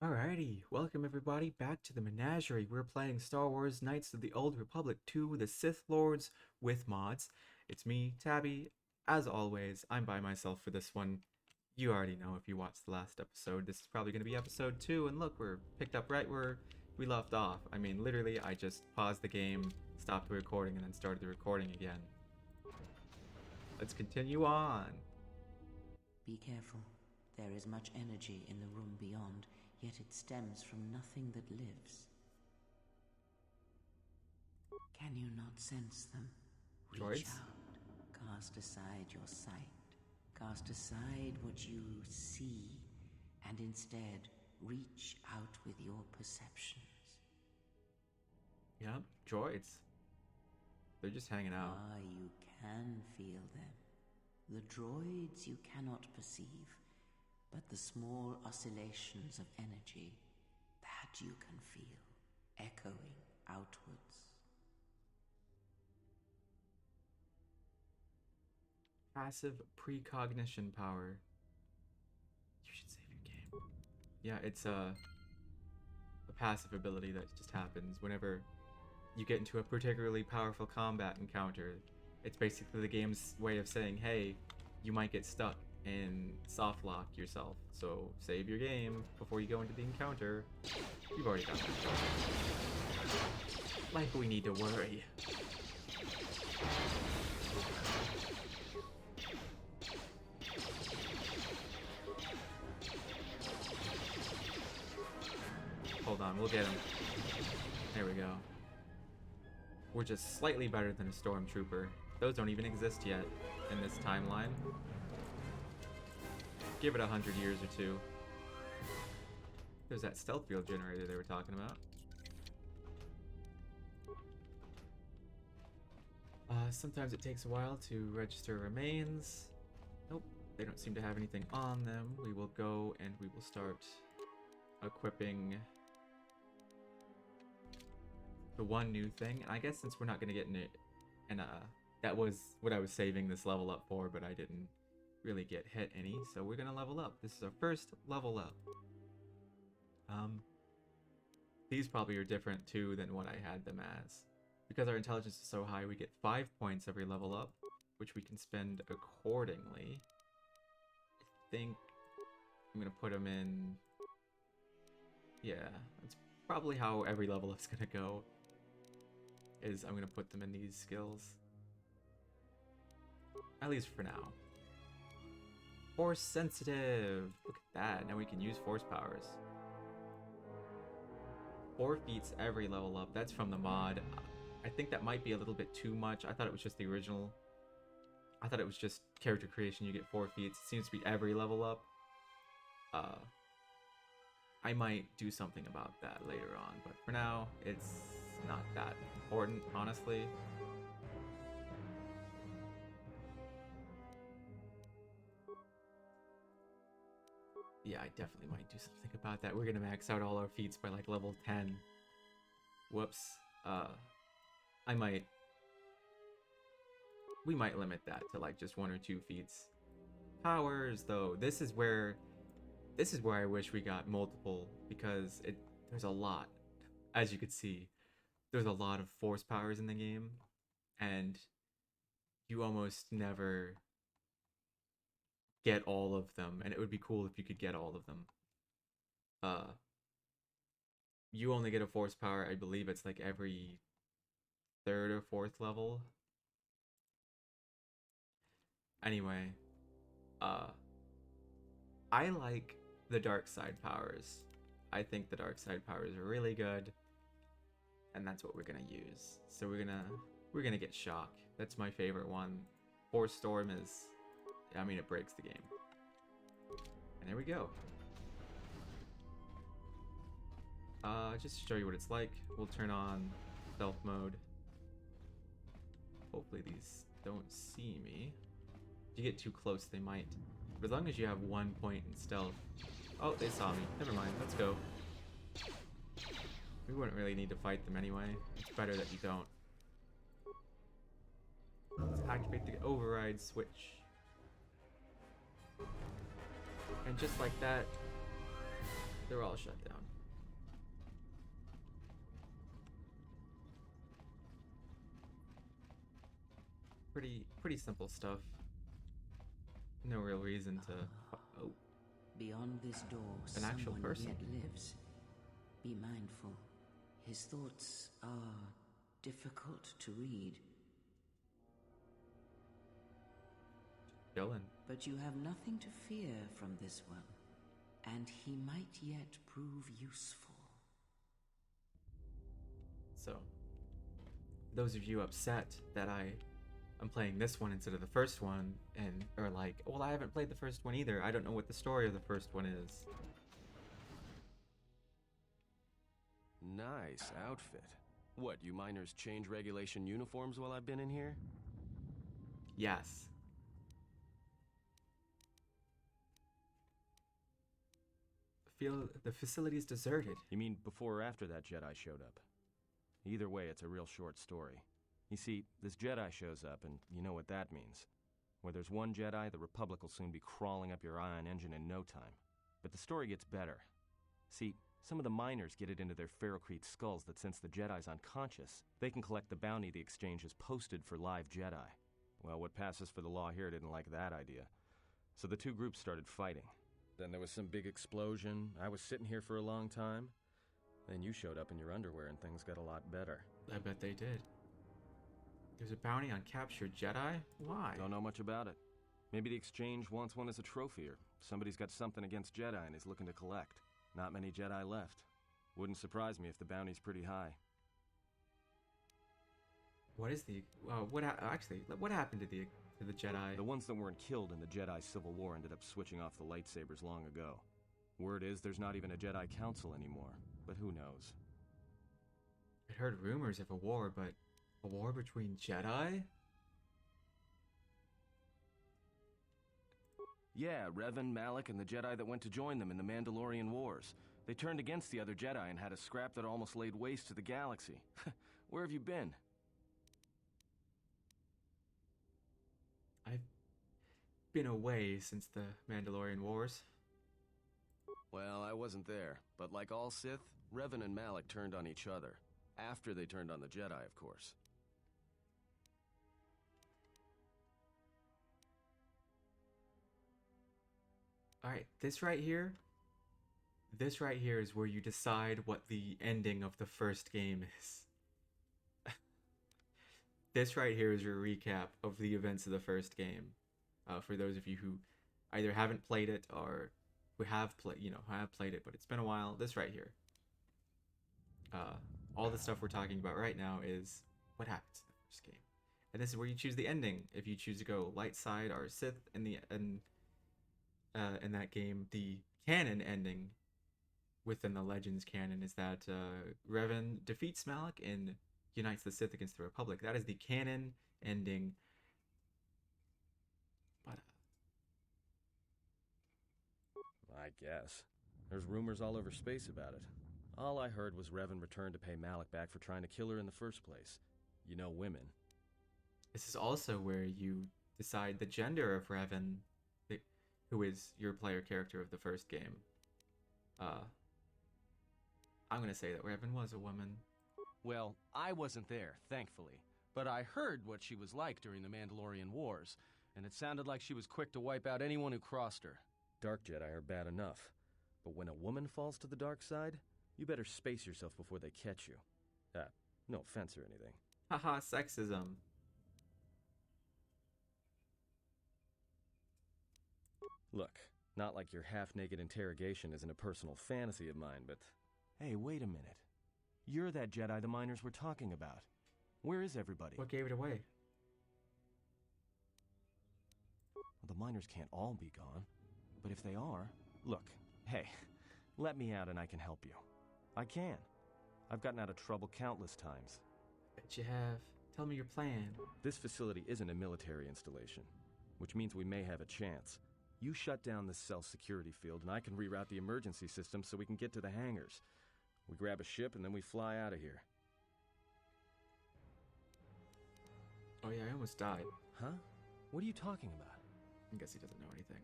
Alrighty, welcome everybody back to the Menagerie. We're playing Star Wars Knights of the Old Republic 2, The Sith Lords with mods. It's me, Tabby. As always, I'm by myself for this one. You already know if you watched the last episode. This is probably going to be episode 2, and look, we're picked up right where we left off. I mean, literally, I just paused the game, stopped the recording, and then started the recording again. Let's continue on. Be careful. There is much energy in the room beyond, yet it stems from nothing that lives. Can you not sense them? Reach Droids? out. Cast aside your sight. Cast aside what you see, and instead reach out with your perceptions. Yep, droids. They're just hanging out. You can feel them. The droids you cannot perceive, but the small oscillations of energy, that you can feel, echoing outwards. Passive precognition power. You should save your game. Yeah, it's a passive ability that just happens whenever you get into a particularly powerful combat encounter. It's basically the game's way of saying, hey, you might get stuck and soft lock yourself. So save your game before you go into the encounter. You've already got that. Like we need to worry. Hold on, we'll get him. There we go. We're just slightly better than a stormtrooper. Those don't even exist yet in this timeline. Give it 100 years or two. There's that stealth field generator they were talking about. Sometimes it takes a while to register remains. Nope, they don't seem to have anything on them. We will go and we will start equipping the one new thing. I guess since we're not going to get in it, and that was what I was saving this level up for, but I didn't really get hit any, so we're gonna level up. This is our first level up. These probably are different too than what I had them as. Because our intelligence is so high, we get 5 points every level up, which we can spend accordingly. I think I'm gonna put them in... Yeah, that's probably how every level up's gonna go. Is I'm gonna put them in these skills. At least for now. Force sensitive. Look at that. Now we can use force powers. 4 feats every level up. That's from the mod. I think that might be a little bit too much. I thought it was just the original. I thought it was just character creation. You get 4 feats. It seems to be every level up. I might do something about that later on, but for now, it's not that important, honestly. Yeah, I definitely might do something about that. We're gonna max out all our feats by like level 10. Whoops. We might limit that to like just 1 or 2 feats. Powers, though, this is where I wish we got multiple, because there's a lot. As you could see, there's a lot of force powers in the game, and you almost never get all of them, and it would be cool if you could get all of them. You only get a force power, I believe it's like every 3rd or 4th level. Anyway, I like the dark side powers. I think the dark side powers are really good, and that's what we're gonna use. So we're gonna get shock. That's my favorite one. Force storm is, I mean, it breaks the game. And there we go. Just to show you what it's like, we'll turn on stealth mode. Hopefully these don't see me. If you get too close, they might. But as long as you have 1 point in stealth... Oh, they saw me. Never mind, let's go. We wouldn't really need to fight them anyway. It's better that you don't. Let's activate the override switch. And just like that, they're They're all shut down. Pretty simple stuff. No real reason to. Oh, Beyond this door, an actual someone person. yet lives. Be mindful. His thoughts are difficult to read, Chillin'. but you have nothing to fear from this one, and he might yet prove useful. So, those of you upset that I'm playing this one instead of the first one, and are like, well, I haven't played the first one either. I don't know what the story of the first one is. Nice outfit. What, you miners change regulation uniforms while I've been in here? Yes. Feel the facility is deserted. You mean before or after that Jedi showed up? Either way, it's a real short story. You see, this Jedi shows up, and you know what that means. Where there's one Jedi, the Republic will soon be crawling up your ion engine in no time. But the story gets better. See, some of the miners get it into their ferrocrete skulls that since the Jedi's unconscious, they can collect the bounty the exchange has posted for live Jedi. Well, what passes for the law here didn't like that idea. So the two groups started fighting. Then there was some big explosion. I was sitting here for a long time. Then you showed up in your underwear and things got a lot better. I bet they did. There's a bounty on captured Jedi? Why? Don't know much about it. Maybe the exchange wants one as a trophy, or somebody's got something against Jedi and is looking to collect. Not many Jedi left. Wouldn't surprise me if the bounty's pretty high. What is the... what happened to the Jedi? The ones that weren't killed in the Jedi Civil War ended up switching off the lightsabers long ago. Word is there's not even a Jedi Council anymore, but who knows? I heard rumors of a war, but a war between Jedi? Yeah, Revan, Malak, and the Jedi that went to join them in the Mandalorian Wars. They turned against the other Jedi and had a scrap that almost laid waste to the galaxy. Where have you been? I've been away since the Mandalorian Wars. Well, I wasn't there, but like all Sith, Revan and Malak turned on each other. After they turned on the Jedi, of course. Alright, this right here is where you decide what the ending of the first game is. This right here is your recap of the events of the first game. For those of you who either haven't played it or who have played it, but it's been a while. This right here. All the stuff we're talking about right now is what happens in the first game. And this is where you choose the ending. If you choose to go light side or Sith in that game, the canon ending within the Legends canon is that Revan defeats Malak and unites the Sith against the Republic. That is the canon ending. But I guess. There's rumors all over space about it. All I heard was Revan returned to pay Malak back for trying to kill her in the first place. You know, women. this is also where you decide the gender of Revan, who is your player character of the first game. I'm gonna say that Revan was a woman. Well, I wasn't there, thankfully. But I heard what she was like during the Mandalorian Wars, and it sounded like she was quick to wipe out anyone who crossed her. Dark Jedi are bad enough, but when a woman falls to the dark side, you better space yourself before they catch you. No offense or anything. Haha, sexism. Look, not like your half-naked interrogation isn't a personal fantasy of mine, but... Hey, wait a minute. You're that Jedi the miners were talking about. Where is everybody? What gave it away? Well, the miners can't all be gone. But if they are... Look, hey, let me out and I can help you. I can. I've gotten out of trouble countless times. Bet you have. Tell me your plan. This facility isn't a military installation, which means we may have a chance. You shut down this cell security field and I can reroute the emergency system so we can get to the hangars. We grab a ship and then we fly out of here. Oh yeah, I almost died. Huh? What are you talking about? I guess he doesn't know anything.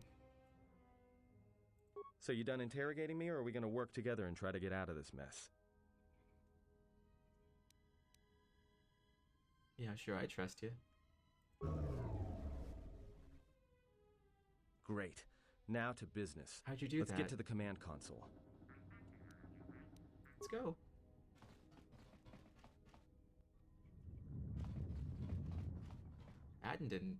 So you done interrogating me, or are we gonna work together and try to get out of this mess? Yeah, sure, I trust you. Great. Now to business. How'd you do Let's that? get to the command console. Let's go. Atton didn't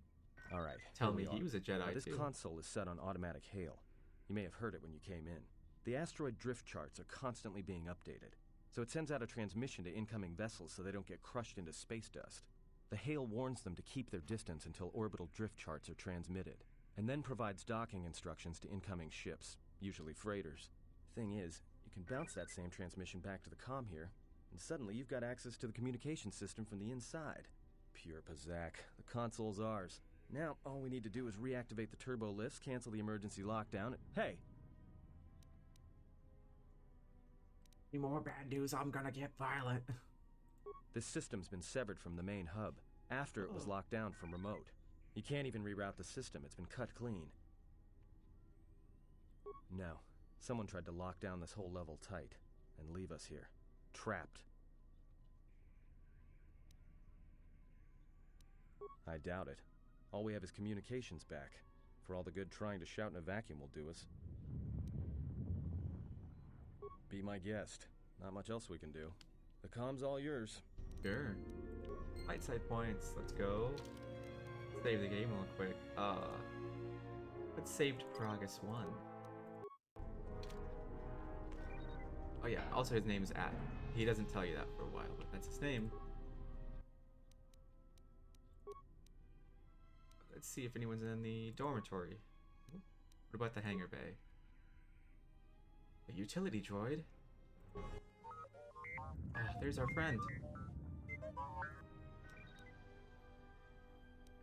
All right. tell here me we he are. was a Jedi, This too. console is set on automatic hail. You may have heard it when you came in. The asteroid drift charts are constantly being updated, so it sends out a transmission to incoming vessels so they don't get crushed into space dust. The hail warns them to keep their distance until orbital drift charts are transmitted, and then provides docking instructions to incoming ships, usually freighters. Thing is, you can bounce that same transmission back to the comm here, and suddenly you've got access to the communication system from the inside. Pure Pazak. The console's ours. Now, all we need to do is reactivate the turbo lifts, cancel the emergency lockdown, and hey! Any more bad news, I'm gonna get violent. This system's been severed from the main hub, after it was locked down from remote. You can't even reroute the system, it's been cut clean. No. Someone tried to lock down this whole level tight, and leave us here. Trapped. I doubt it. All we have is communications back. For all the good trying to shout in a vacuum will do us. Be my guest. Not much else we can do. The comm's all yours. Sure. Light side points, let's go. Save the game real quick. Let's save to Peragus 1. Oh yeah, also his name is Atton. He doesn't tell you that for a while, but that's his name. Let's see if anyone's in the dormitory. What about the hangar bay? A utility droid? Ah, there's our friend.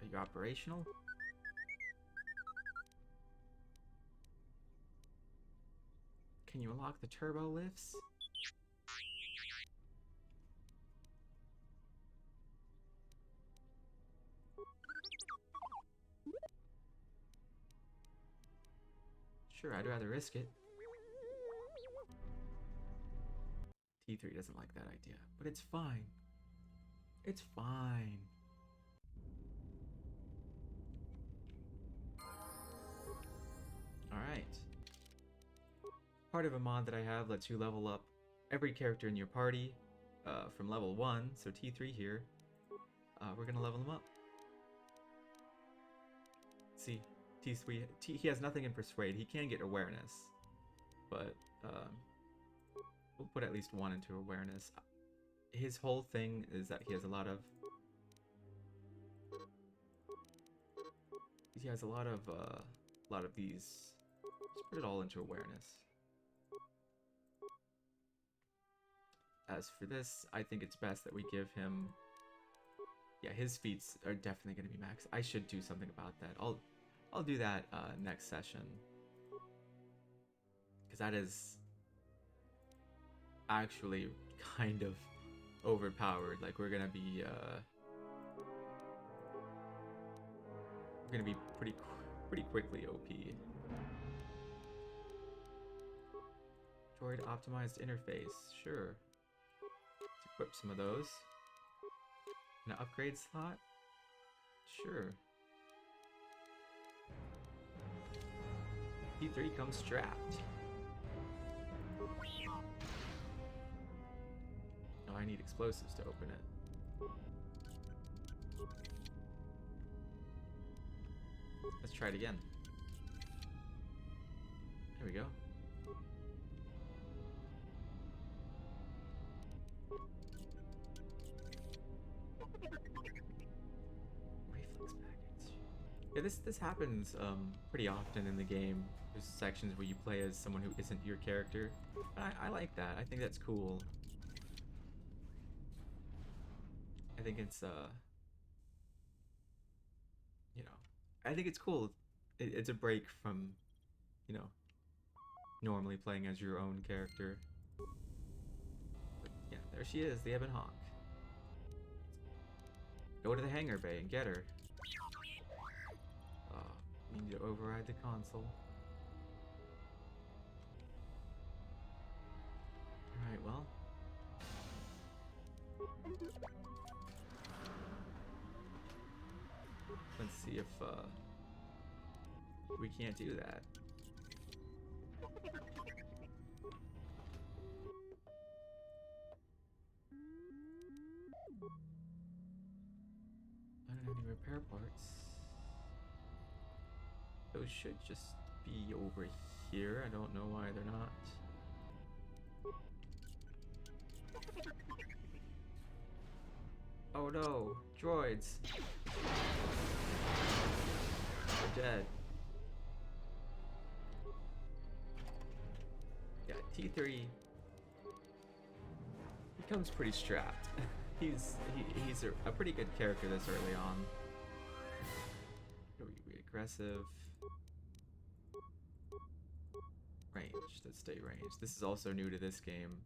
Are you operational? Can you unlock the turbo lifts? Sure, I'd rather risk it. T3 doesn't like that idea, but it's fine. It's fine. Alright. Part of a mod that I have lets you level up every character in your party from level 1, so T3 here. We're gonna level him up. See, T3, he has nothing in Persuade. He can get awareness, but we'll put at least 1 into awareness. His whole thing is that he has a lot of these. Just put it all into awareness. As for this, I think it's best that we give him. Yeah, his feats are definitely going to be max. I should do something about that. I'll do that next session, because that is actually kind of overpowered. Like we're gonna be pretty quickly OP. Droid optimized interface, sure. Let's equip some of those. An upgrade slot, sure. T3 comes strapped. Oh, I need explosives to open it. Let's try it again. There we go. Reflex packets. Yeah, this happens pretty often in the game. There's sections where you play as someone who isn't your character. I like that. I think that's cool. I think it's you know, I think it's cool. It's a break from, you know, normally playing as your own character. But yeah, there she is, the Ebon Hawk. Go to the hangar bay and get her. We need to override the console. We can't do that. I don't have any repair parts. Those should just be over here. I don't know why they're not. Oh no, droids. They're dead. Yeah, T3 becomes pretty strapped. he's a pretty good character this early on. Be aggressive. Range. Let's stay ranged. This is also new to this game.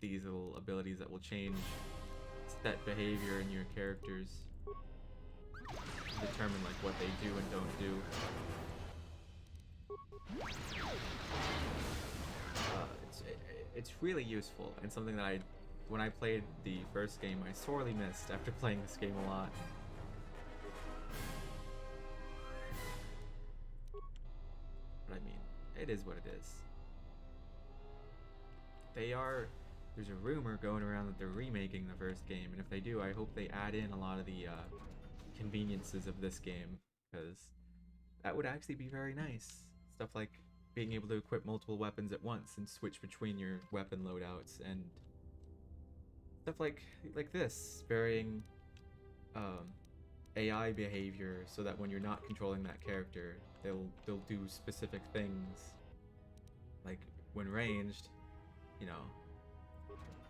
These little abilities that will change set behavior in your characters, determine like what they do and don't do. It's really useful and something that when I played the first game, I sorely missed after playing this game a lot. But I mean, it is what it is. There's a rumor going around that they're remaking the first game, and if they do, I hope they add in a lot of the conveniences of this game, because that would actually be very nice. Stuff like being able to equip multiple weapons at once and switch between your weapon loadouts, and stuff like this, varying AI behavior so that when you're not controlling that character, they'll do specific things. Like when ranged, you know,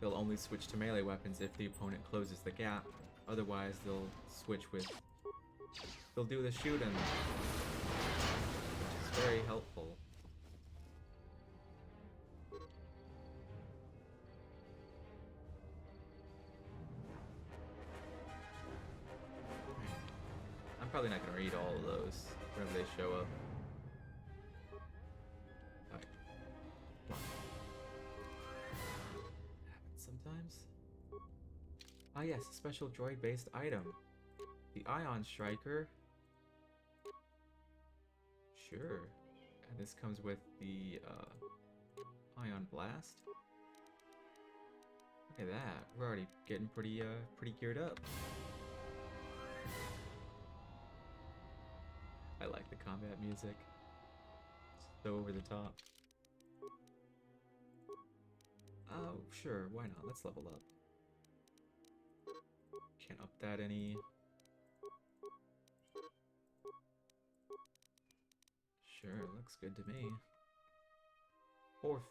they'll only switch to melee weapons if the opponent closes the gap. Otherwise, they'll do the shooting, which is very helpful. I'm probably not gonna read all of those whenever they show up. Alright. Happens sometimes. Ah yes, a special droid-based item. The Ion Striker. Sure. And this comes with the Ion Blast. Look at that. We're already getting pretty geared up. I like the combat music. It's so over the top. Oh, sure, why not? Let's level up. Can't up that any. Sure, looks good to me. 4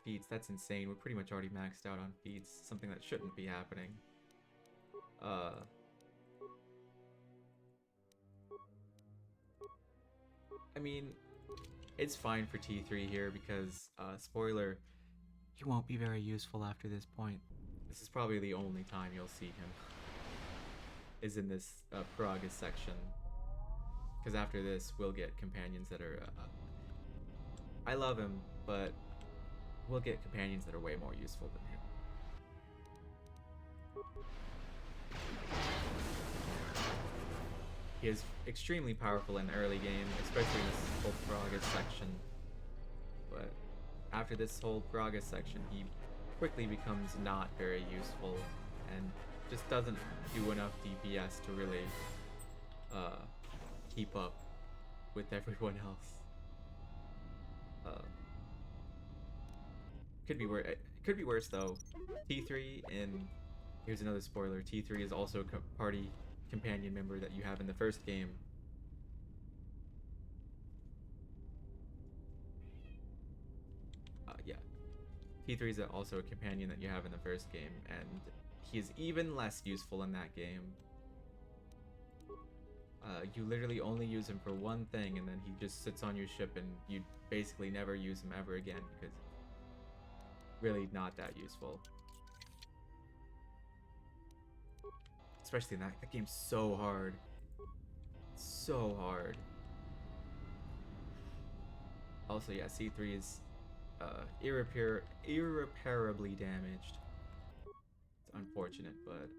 feats, that's insane. We're pretty much already maxed out on feats. Something that shouldn't be happening. I mean, it's fine for T3 here because, spoiler, he won't be very useful after this point. This is probably the only time you'll see him, is in this Peragus section. Because after this, we'll get companions that are... I love him, but we'll get companions that are way more useful than him. He is extremely powerful in the early game, especially in this whole Peragus section. But after this whole Peragus section, he quickly becomes not very useful and just doesn't do enough DPS to really keep up with everyone else. Could be worse though. T3, and here's another spoiler, T3 is also a party companion member that you have in the first game. Yeah. T3 is also a companion that you have in the first game, and he is even less useful in that game. You literally only use him for one thing, and then he just sits on your ship, and you basically never use him ever again, because really not that useful. Especially in that game's so hard. So hard. Also, yeah, C3 is irreparably damaged. It's unfortunate, but...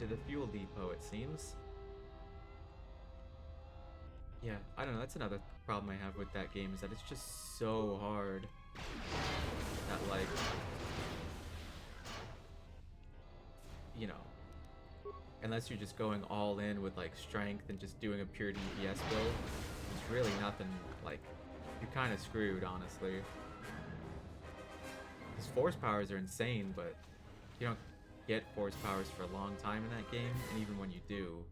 to the fuel depot, it seems. Yeah, I don't know, that's another problem I have with that game, is that it's just so hard that, like, you know, unless you're just going all in with, like, strength and just doing a pure DPS build, it's really nothing, like, you're kind of screwed, honestly. Because force powers are insane, but you don't get force powers for a long time in that game, and even when you do,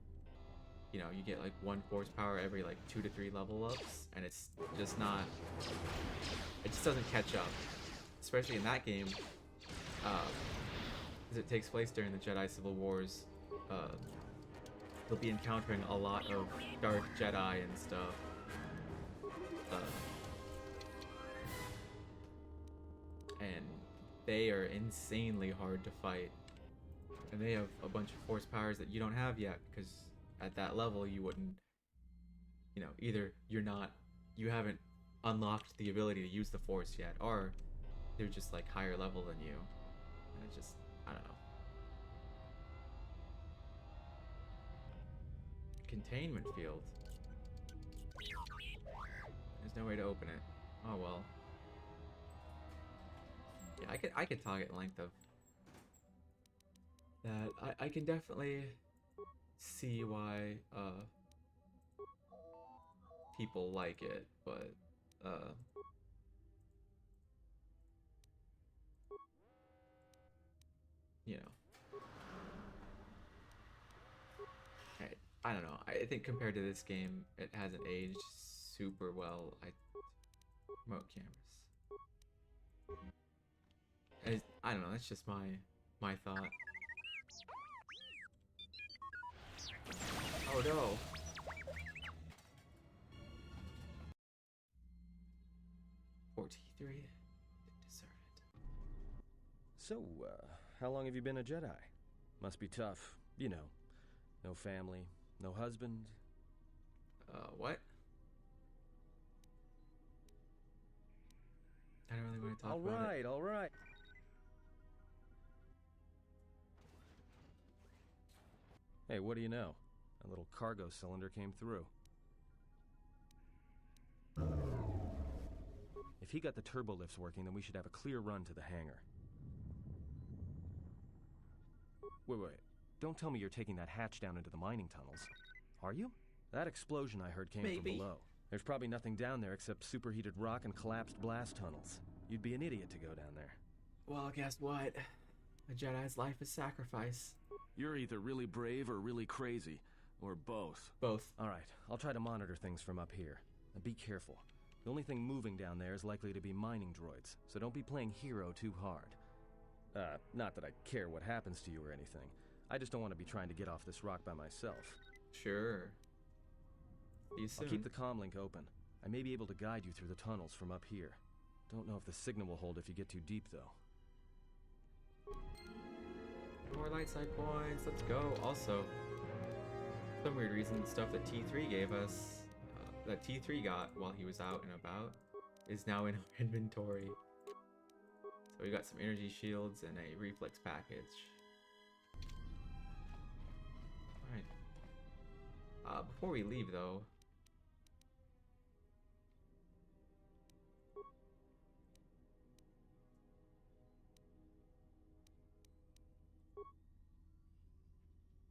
you know, you get like 1 force power every like 2 to 3 level ups, and it's just not, it just doesn't catch up, especially in that game, because it takes place during the Jedi Civil Wars. You'll be encountering a lot of Dark Jedi and stuff. And they are insanely hard to fight. And they have a bunch of force powers that you don't have yet, because at that level you wouldn't, you know, either you haven't unlocked the ability to use the force yet, or they're just like higher level than you. And it's just, I don't know. Containment field. There's no way to open it. Oh well. Yeah, I could target length of that. I can definitely see why people like it, but you know, I don't know. I think compared to this game, it hasn't aged super well. Remote cameras. I don't know. That's just my thought. Oh no. T3 deserted. So, how long have you been a Jedi? Must be tough, you know. No family, no husband. What? I don't really want to talk about it. All right. Hey, what do you know? A little cargo cylinder came through. If he got the turbo lifts working, then we should have a clear run to the hangar. Wait. Don't tell me you're taking that hatch down into the mining tunnels. Are you? That explosion I heard came from below. There's probably nothing down there except superheated rock and collapsed blast tunnels. You'd be an idiot to go down there. Well, guess what? A Jedi's life is sacrifice. You're either really brave or really crazy. Or both. Both. Alright, I'll try to monitor things from up here. Now be careful. The only thing moving down there is likely to be mining droids, so don't be playing hero too hard. Not that I care what happens to you or anything. I just don't want to be trying to get off this rock by myself. Sure. See you soon. I'll keep the comm link open. I may be able to guide you through the tunnels from up here. Don't know if the signal will hold if you get too deep, though. More light side points, let's go. Also, for some weird reason, the stuff that T3 gave us, that T3 got while he was out and about, is now in our inventory. So we got some energy shields and a reflex package. Alright. Before we leave though,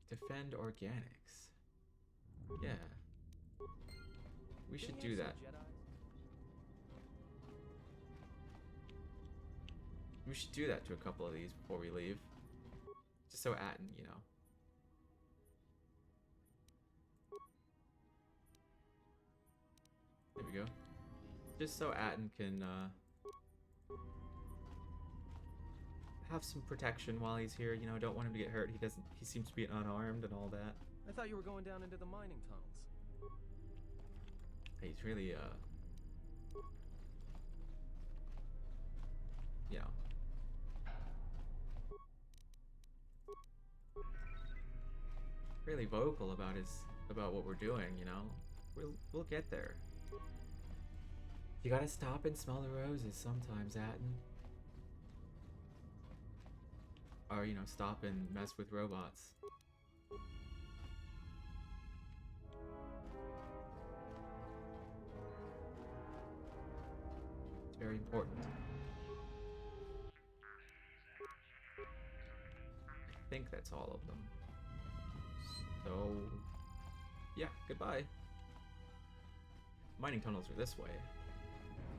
defend organics. Yeah. We should do that. We should do that to a couple of these before we leave. Just so Atton, you know. There we go. Just so Atton can have some protection while he's here, you know, don't want him to get hurt. He seems to be unarmed and all that. I thought you were going down into the mining tunnels. He's really, you know. Really vocal about what we're doing, you know. We'll get there. You gotta stop and smell the roses sometimes, Atton. Or, you know, stop and mess with robots. It's very important. I think that's all of them. So, yeah, goodbye. Mining tunnels are this way.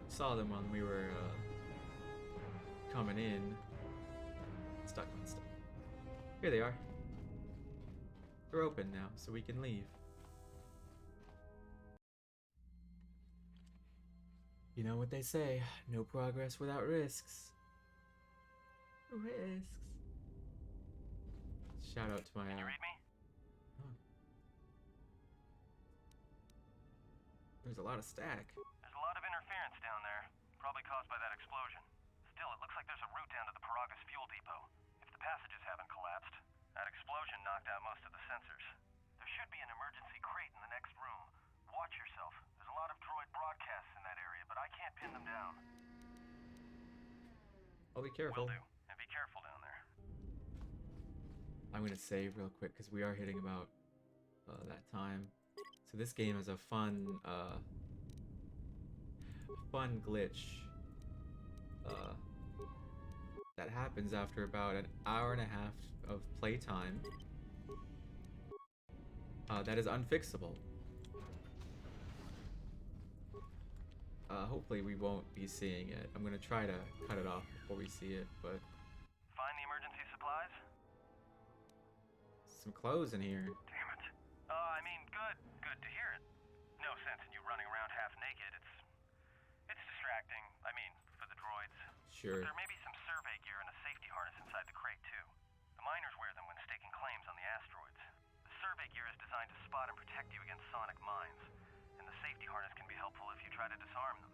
Saw them when we were coming in. Stuck on stuff. Here they are. They're open now, so we can leave. You know what they say, no progress without risks. Risks. Shout out to my Can you read me? oh. There's a lot of static. There's a lot of interference down there, probably caused by that explosion. Still, it looks like there's a route down to the Peragus fuel depot. If the passages haven't collapsed, that explosion knocked out most of the sensors. There should be an emergency crate in the next room. Watch yourself. There's a lot of droid broadcasts in that area, but I can't pin them down. I'll be careful. Will do. And be careful down there. I'm gonna save real quick because we are hitting about that time. So this game is a fun glitch that happens after about an hour and a half of playtime. That is unfixable. Hopefully we won't be seeing it. I'm gonna try to cut it off before we see it, but Find the emergency supplies? some clothes in here. Damn it. I mean, good. Good to hear it. No sense in you running around half naked. It's distracting. I mean, for the droids. Sure. There may be some survey gear and a safety harness inside the crate, too. The miners wear them when staking claims on the asteroids. The survey gear is designed to spot and protect you against sonic mines, and the safety harness can be helpful if you try to disarm them.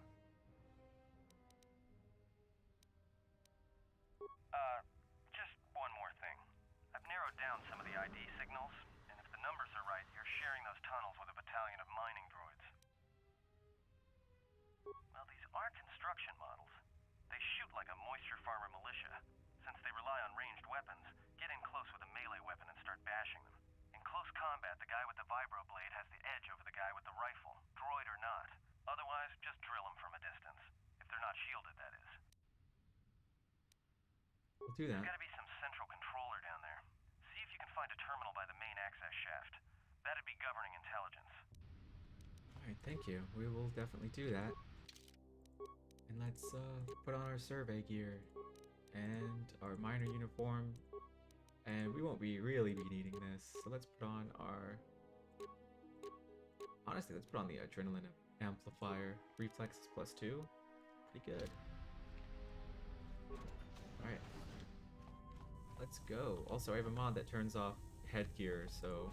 Just one more thing. I've narrowed down some of the ID signals, and if the numbers are right, you're sharing those tunnels with a battalion of mining droids. Well, these are construction models. They shoot like a moisture farmer militia. Since they rely on ranged weapons, get in close with a melee weapon and start bashing them. In close combat, the guy with the vibro blade has the edge over the guy with the rifle, droid or not. Otherwise, just drill them from a distance. If they're not shielded, that is. We'll do that. There's gotta be some central controller down there. See if you can find a terminal by the main access shaft. That'd be governing intelligence. Alright, thank you. We will definitely do that. And let's put on our survey gear and our miner uniform. And we won't really be needing this, so let's put on our... Honestly, let's put on the adrenaline amplifier. Reflexes +2. Pretty good. Alright. Let's go. Also, I have a mod that turns off headgear, so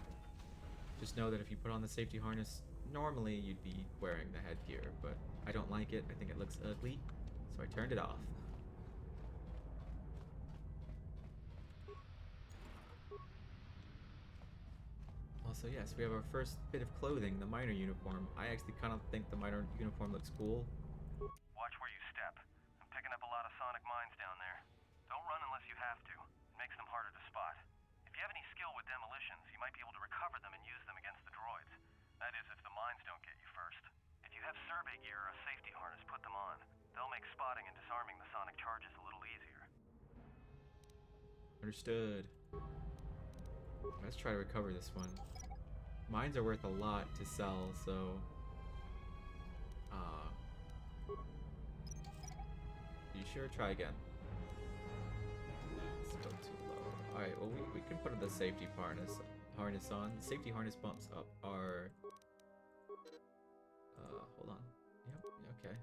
just know that if you put on the safety harness, normally you'd be wearing the headgear, but I don't like it. I think it looks ugly, so I turned it off. Also, yes, we have our first bit of clothing, the miner uniform. I actually kind of think the miner uniform looks cool. Watch where you step. I'm picking up a lot of sonic mines down there. Don't run unless you have to. It makes them harder to spot. If you have any skill with demolitions, you might be able to recover them and use them against the droids. That is, if the mines don't get you first. If you have survey gear or a safety harness, put them on. They'll make spotting and disarming the sonic charges a little easier. Understood. Let's try to recover this one. Mines are worth a lot to sell, so... You sure? Try again. Let's go too low. Alright, well we can put the safety harness on. The safety harness bumps up our... hold on. Yep, okay.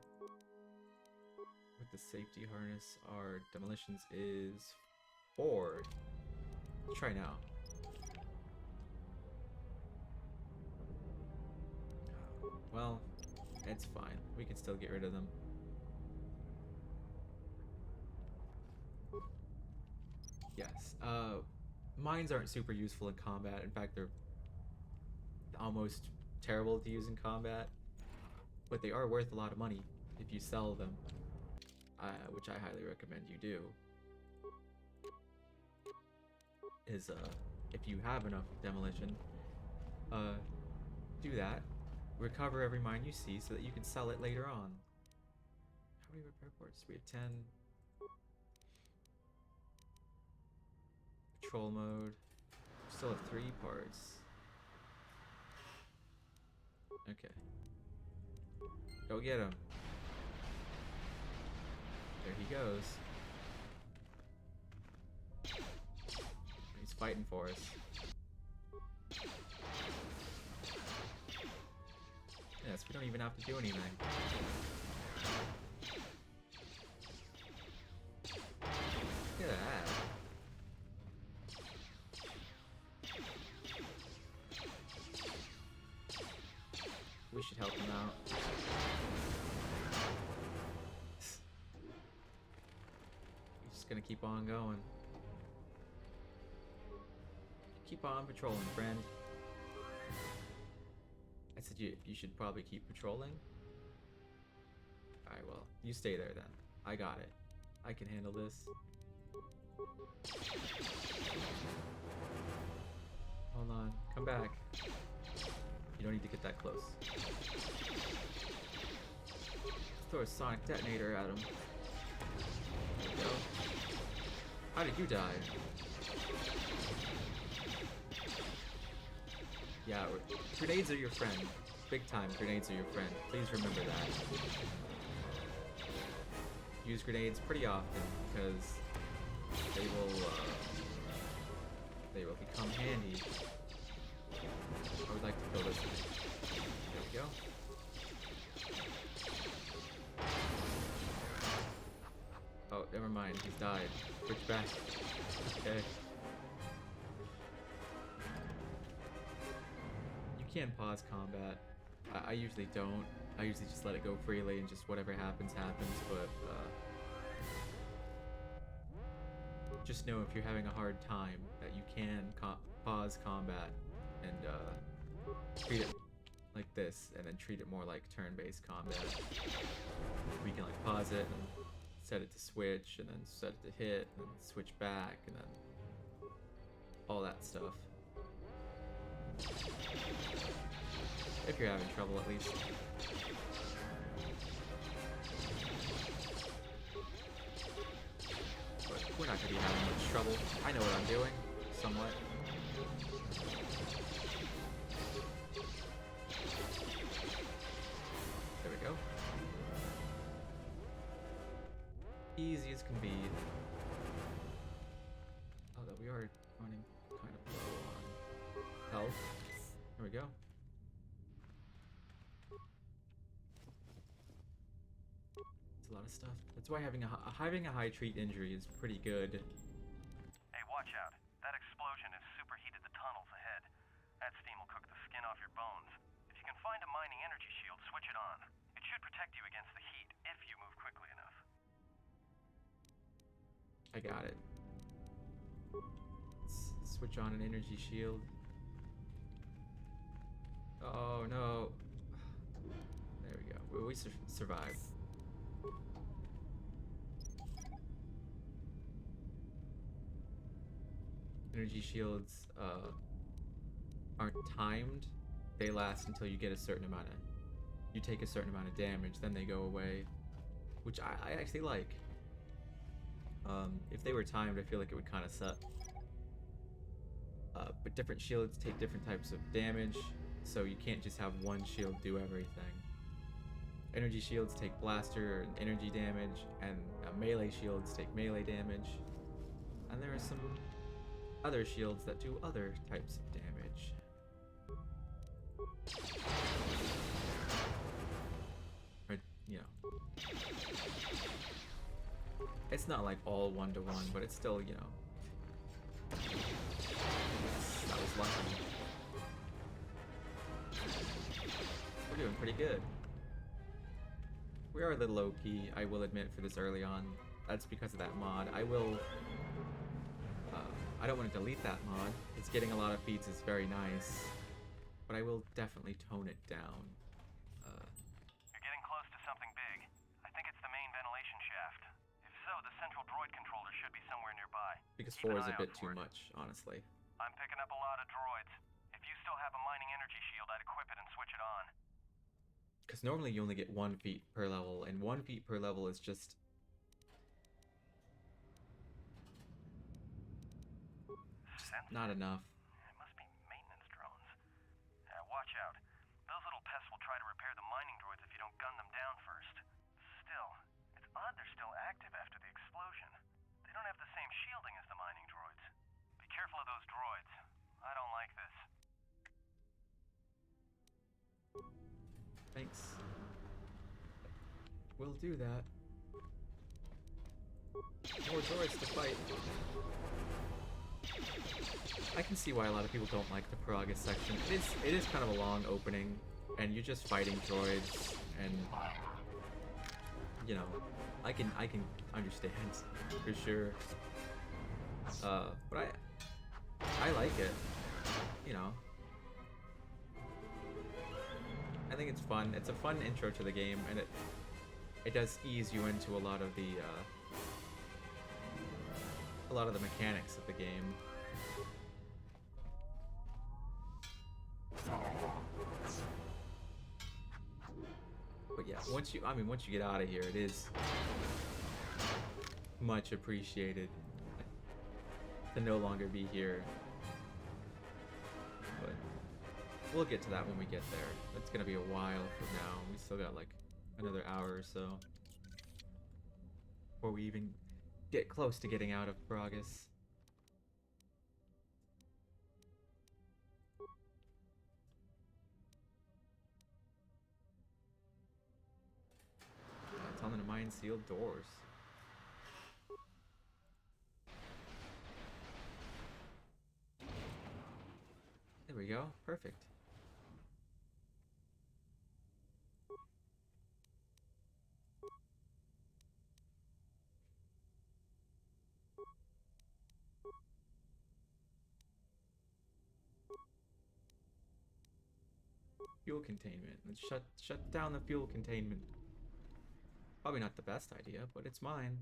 With the safety harness, our demolitions is 4. Let's try now. Well, it's fine. We can still get rid of them. Yes. Mines aren't super useful in combat. In fact, they're almost terrible to use in combat. But they are worth a lot of money if you sell them. Which I highly recommend you do. Is if you have enough demolition, do that. Recover every mine you see so that you can sell it later on. How many repair parts? We have 10. Patrol mode. Still have 3 parts. Okay. Go get him. There he goes. He's fighting for us. Yes, we don't even have to do anything. Look at that. We should help him out. He's just gonna keep on going. Keep on patrolling, friend. I said you should probably keep patrolling. Alright, well, you stay there then. I got it. I can handle this. Hold on. Come back. You don't need to get that close. Let's throw a sonic detonator at him. There we go. How did you die? Yeah, grenades are your friend. Big time, grenades are your friend. Please remember that. Use grenades pretty often because they will become handy. I would like to kill this one. There we go. Oh, never mind. He's died. Switch back. Okay. You can pause combat. I usually don't. I usually just let it go freely and just whatever happens, happens. But just know if you're having a hard time that you can pause combat and treat it like this, and then treat it more like turn-based combat. We can like pause it and set it to switch, and then set it to hit, and then switch back, and then all that stuff. If you're having trouble, at least. But we're not gonna be having much trouble. I know what I'm doing, somewhat. There we go. Easy as can be. Although we are running kind of low on health. There we go. It's a lot of stuff. That's why having a high treat injury is pretty good. Hey, watch out. That explosion has superheated the tunnels ahead. That steam will cook the skin off your bones. If you can find a mining energy shield, switch it on. It should protect you against the heat if you move quickly enough. I got it. Let's switch on an energy shield. Oh no. There we go. We survived. Energy shields aren't timed. They last until you get a certain amount of... You take a certain amount of damage, then they go away. Which I actually like. If they were timed, I feel like it would kind of suck. But different shields take different types of damage, so you can't just have one shield do everything. Energy shields take blaster and energy damage, and melee shields take melee damage. And there are some other shields that do other types of damage. Or, you know. It's not like all one-to-one, but it's still, you know. That was lucky. We're doing pretty good. We are a little low-key, I will admit, for this early on. That's because of that mod. I don't want to delete that mod. It's getting a lot of feeds, is very nice. But I will definitely tone it down. You're getting close to something big. I think it's the main ventilation shaft. If so, the central droid controller should be somewhere nearby. Because Keep 4 an is a eye out bit for too it. much, honestly. I'm picking up a lot of droids. If you still have a mining energy shield, I'd equip it and switch it on. Because normally you only get 1 feat per level, and 1 feat per level is just... not enough. It must be maintenance drones. Yeah, watch out. Those little pests will try to repair the mining droids if you don't gun them down first. Still, it's odd they're still active after the explosion. They don't have the same shielding as the mining droids. Be careful of those droids. I don't like this. Thanks. We'll do that. More droids to fight. I can see why a lot of people don't like the Peragus section. It is kind of a long opening, and you're just fighting droids, and you know, I can understand for sure. But I like it. You know, I think it's fun. It's a fun intro to the game, and it does ease you into a lot of the mechanics of the game. But yeah, once you get out of here, it is much appreciated to no longer be here. But we'll get to that when we get there. It's gonna be a while from now. We still got like another hour or so before we even get close to getting out of Peragus. Tell them to mine sealed doors. There we go. Perfect. Fuel containment. Let's shut down the fuel containment. Probably not the best idea, but it's mine.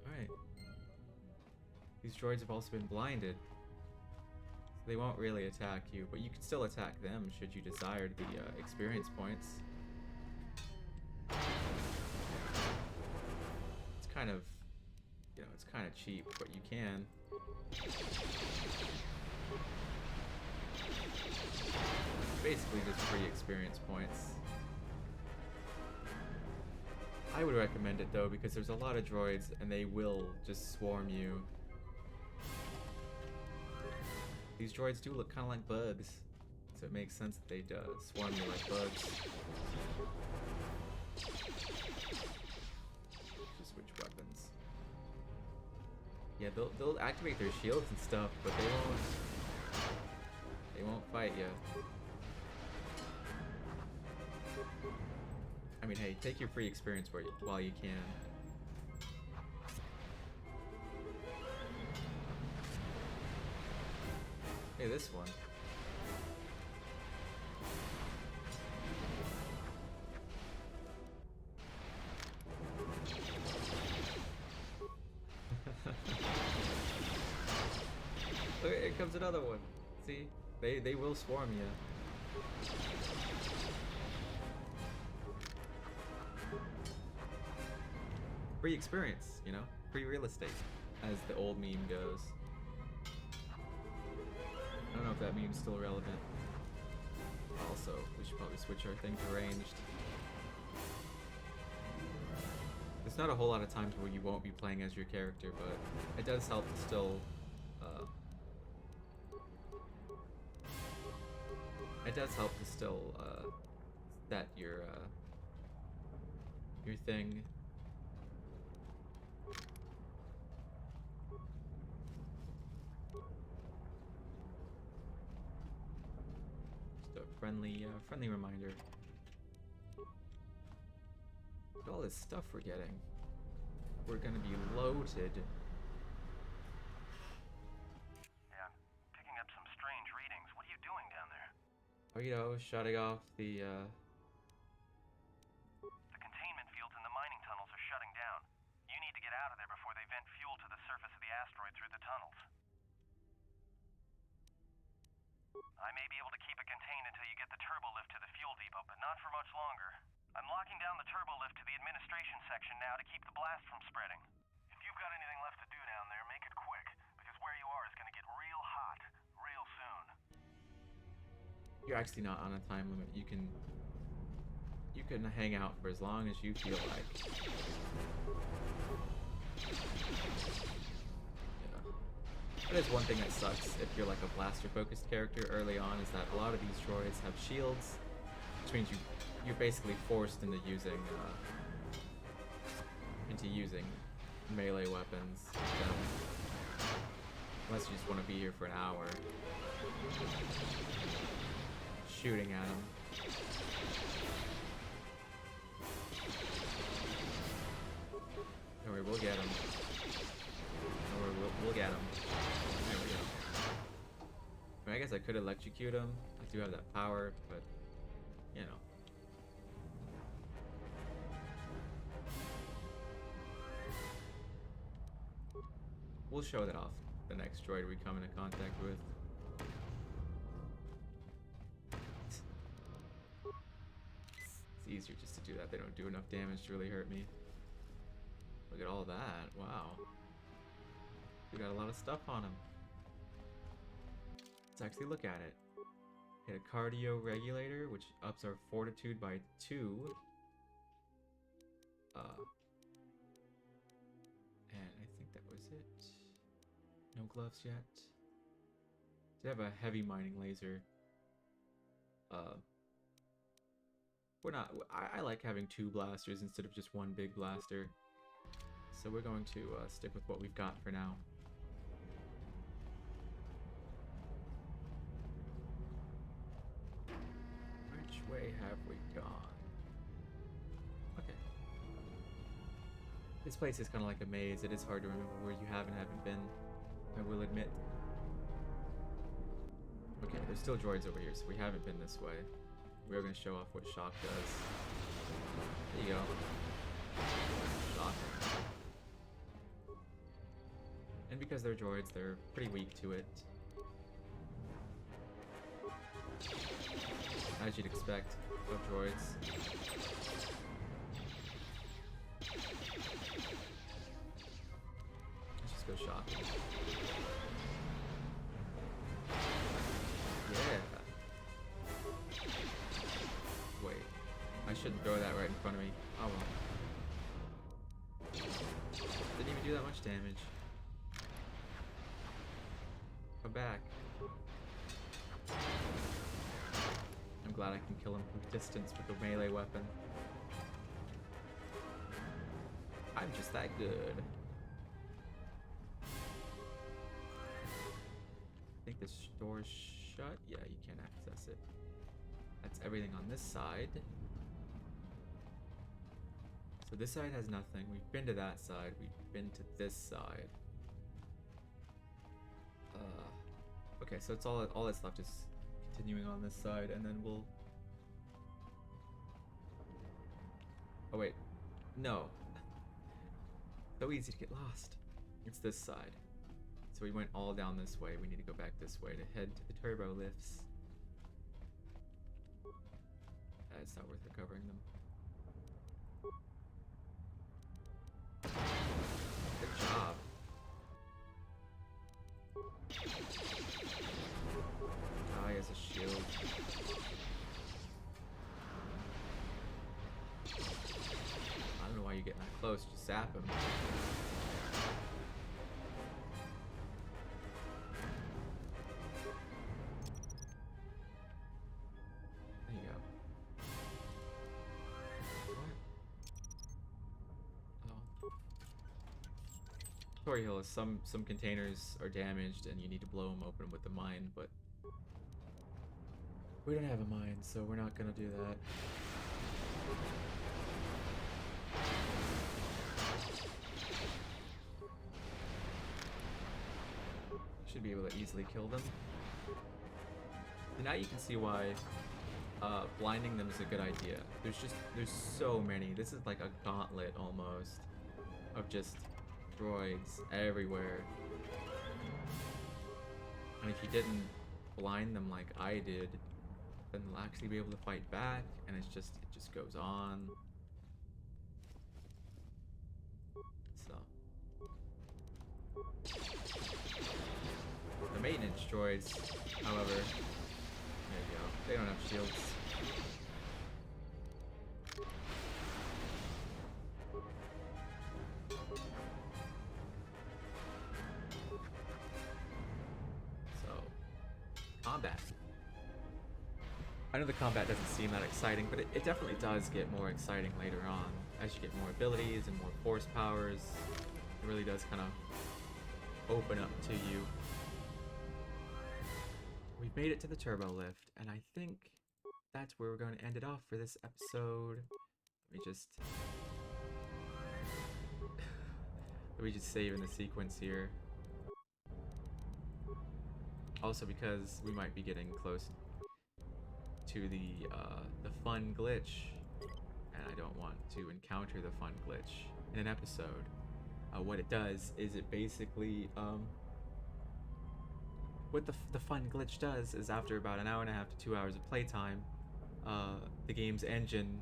Alright. These droids have also been blinded. So they won't really attack you, but you can still attack them should you desire the experience points. It's kind of, you know, it's kind of cheap, but you can. Basically just free experience points. I would recommend it though, because there's a lot of droids and they will just swarm you. These droids do look kind of like bugs, so it makes sense that they'd swarm you like bugs. Just switch weapons. Yeah, they'll activate their shields and stuff, but they won't fight you. I mean, hey, take your free experience while you can. Hey, this one. Look, here comes another one. See? They will swarm you. Free experience, you know? Free real estate, as the old meme goes. I don't know if that meme's still relevant. Also, we should probably switch our thing to ranged. There's not a whole lot of times where you won't be playing as your character, but it does help to still, set your thing. Just a friendly reminder. Look at all this stuff we're getting. We're gonna be loaded. Yeah, I'm picking up some strange readings. What are you doing down there? Oh, you know, shutting off the containment fields in the mining tunnels are shutting down. You need to get out of there before they vent fuel to the surface of the asteroid through the tunnels. not for much longer. I'm locking down the turbo lift to the administration section now to keep the blast from spreading. If you've got anything left to do down there, make it quick, because where you are is gonna get real hot, real soon. You're actually not on a time limit. You can hang out for as long as you feel like. That is one thing that sucks if you're like a blaster-focused character early on, is that a lot of these droids have shields, which means you're basically forced into using melee weapons with them, unless you just want to be here for an hour shooting at them. Don't worry, we'll get him. Don't worry, we'll get him. There we go. I mean, I guess I could electrocute him. I do have that power, but, you know. We'll show that off the next droid we come into contact with. It's easier just to do that. They don't do enough damage to really hurt me. Look at all that. Wow. We got a lot of stuff on him. Let's actually look at it. Hit a cardio regulator, which ups our fortitude by 2. And I think that was it. No gloves yet. Did have a heavy mining laser. We're not. I like having 2 blasters instead of just 1 big blaster. So we're going to stick with what we've got for now. Which way have we gone? Okay. This place is kind of like a maze. It is hard to remember where you have and haven't been, I will admit. Okay, there's still droids over here, so we haven't been this way. We're going to show off what shock does. There you go. Shock. And because they're droids, they're pretty weak to it. As you'd expect of droids. Let's just go shock. Yeah. Wait. I shouldn't throw that right in front of me. Oh well. Didn't even do that much damage. Come back. I'm glad I can kill him from distance with the melee weapon. I'm just that good. I think this door's shut. Yeah, you can't access it. That's everything on this side. So this side has nothing. We've been to that side. We've been to this side. Okay, so it's all that's left is continuing on this side, and then we'll... Oh wait, no. So easy to get lost. It's this side. So we went all down this way. We need to go back this way to head to the turbo lifts. It's not worth recovering them. Good job. Ah, he has a shield. I don't know why you're getting that close. Just zap him. There you go. What? Oh. Tori Hill is some containers are damaged and you need to blow them open with the mine, but we don't have a mine, so we're not gonna do that. Should be able to easily kill them. And now you can see why blinding them is a good idea. There's so many. This is like a gauntlet almost of just droids everywhere. And if you didn't blind them like I did, then they'll actually be able to fight back, and it just goes on. So the maintenance droids, however, there you go. They don't have shields. So, combat. I know the combat doesn't seem that exciting, but it definitely does get more exciting later on. As you get more abilities and more force powers, it really does kind of open up to you. We've made it to the turbo lift, and I think that's where we're going to end it off for this episode. Let me just save in the sequence here. Also, because we might be getting close to the fun glitch, and I don't want to encounter the fun glitch in an episode. What it does is it basically what the fun glitch does is after about an hour and a half to 2 hours of playtime, the game's engine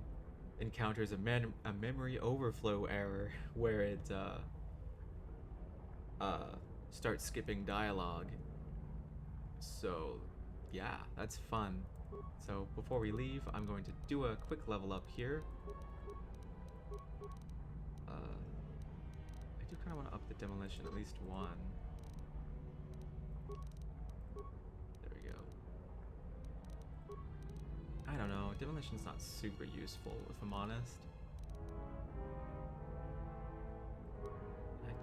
encounters a memory overflow error where it starts skipping dialogue. So yeah, that's fun. So before we leave, I'm going to do a quick level up here. I do kind of want to up the demolition at least one. There we go. I don't know, demolition's not super useful if I'm honest.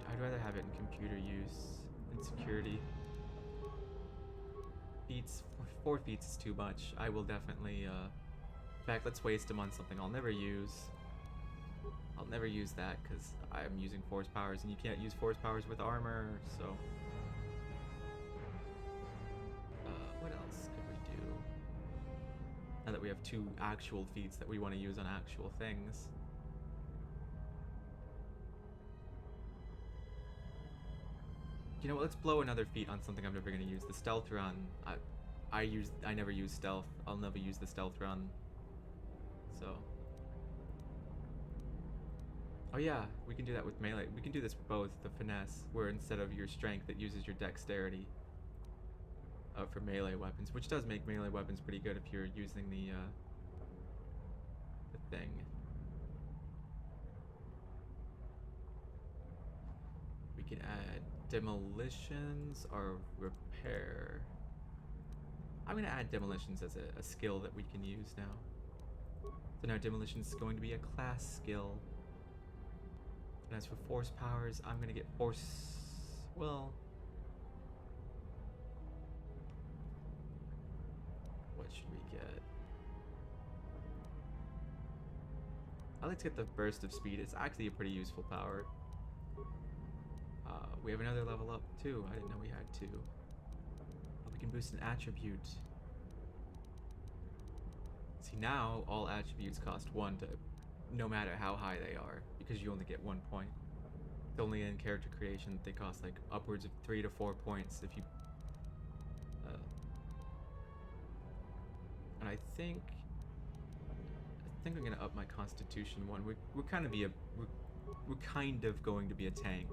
I'd rather have it in computer use and security. Feats, 4 feats is too much. I will definitely, in fact, let's waste them on something I'll never use. I'll never use that because I'm using force powers and you can't use force powers with armor, so. What else could we do? Now that we have 2 actual feats that we want to use on actual things. You know what, let's blow another feat on something I'm never going to use. The stealth run. I never use stealth. I'll never use the stealth run. So. Oh yeah, we can do that with melee. We can do this with both. The finesse, where instead of your strength, it uses your dexterity for melee weapons, which does make melee weapons pretty good if you're using the thing. We can add demolitions or repair. I'm going to add demolitions as a skill that we can use now. So now demolitions is going to be a class skill. And as for force powers, I'm going to get force... Well... What should we get? I like to get the burst of speed. It's actually a pretty useful power. We have another level up too. I didn't know we had 2. We can boost an attribute. See, now all attributes cost 1 to, no matter how high they are, because you only get 1 point. It's only in character creation they cost like upwards of 3 to 4 points if you. And I think I'm gonna up my Constitution 1. We're kind of going to be a tank.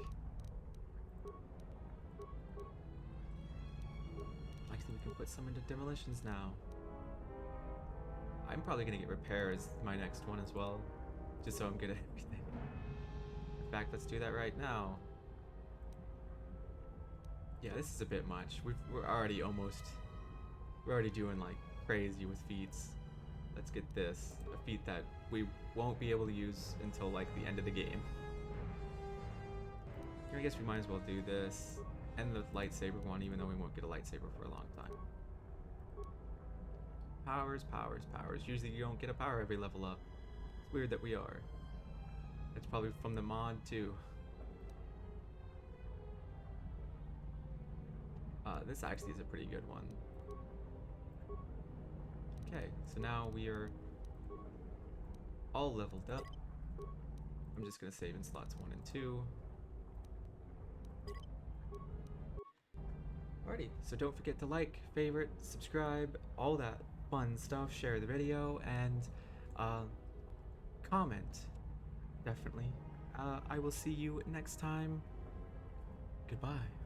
Actually, we can put some into demolitions now. I'm probably gonna get repair as my next one as well, just so I'm good at everything. In fact, let's do that right now. Yeah, this is a bit much. We're already doing like crazy with feats. Let's get this, a feat that we won't be able to use until like the end of the game. I guess we might as well do this and the lightsaber one, even though we won't get a lightsaber for a long time. Powers, powers, powers. Usually you don't get a power every level up. It's weird that we are. It's probably from the mod too. This actually is a pretty good one. Okay, so now we are all leveled up. I'm just gonna save in slots 1 and 2. Alrighty, so don't forget to like, favorite, subscribe, all that. fun stuff, share the video, and comment, definitely. I will see you next time. Goodbye.